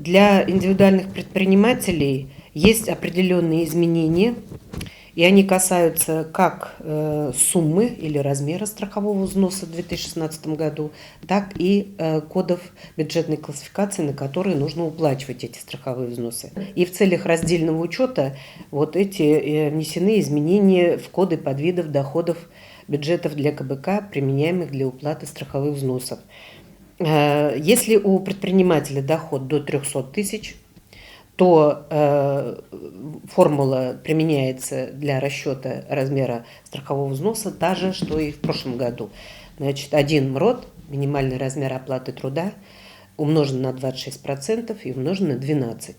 Для индивидуальных предпринимателей есть определенные изменения, и они касаются как суммы или размера страхового взноса в 2016 году, так и кодов бюджетной классификации, на которые нужно уплачивать эти страховые взносы. И в целях раздельного учета вот эти внесены изменения в коды подвидов доходов бюджетов для КБК, применяемых для уплаты страховых взносов. Если у предпринимателя доход до 300 тысяч, то формула применяется для расчета размера страхового взноса та же, что и в прошлом году. Значит, 1 МРОТ, минимальный размер оплаты труда, умножен на 26% и умножен на 12.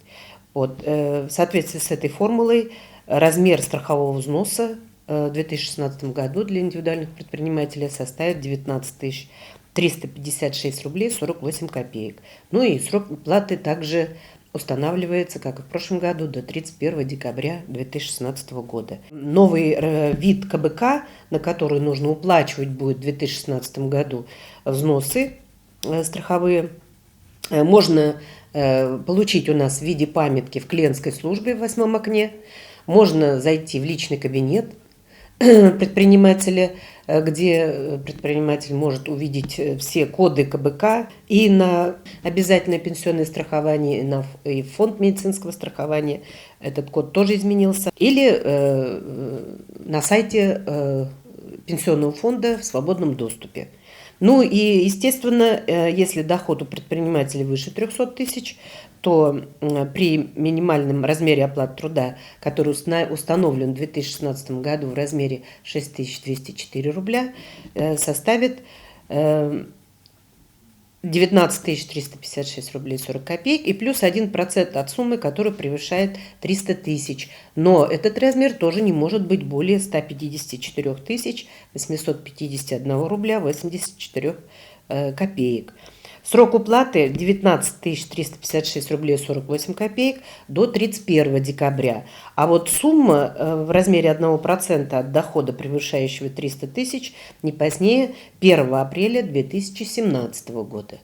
Вот, в соответствии с этой формулой размер страхового взноса в 2016 году для индивидуальных предпринимателей составит 19 356 рублей 48 копеек. Ну и срок уплаты также устанавливается, как и в прошлом году, до 31 декабря 2016 года. Новый вид КБК, на который нужно уплачивать будет в 2016 году взносы страховые, можно получить у нас в виде памятки в клиентской службе в 8 окне. Можно зайти в личный кабинет предпринимателя, где предприниматель может увидеть все коды КБК и на обязательное пенсионное страхование, и фонд медицинского страхования. Этот код тоже изменился. Или на сайте пенсионного фонда в свободном доступе. Ну и, естественно, если доход у предпринимателя выше 300 тысяч, то при минимальном размере оплаты труда, который установлен в 2016 году в размере 6204 рубля, составит 19 356 рублей 40 копеек и плюс 1% от суммы, которая превышает 300 тысяч. Но этот размер тоже не может быть более 154 851 рубля 84 копеек. Срок уплаты 19 356 рублей 48 копеек до 31 декабря. А вот сумма в размере 1% от дохода, превышающего 300 тысяч, не позднее 1 апреля 2017 года.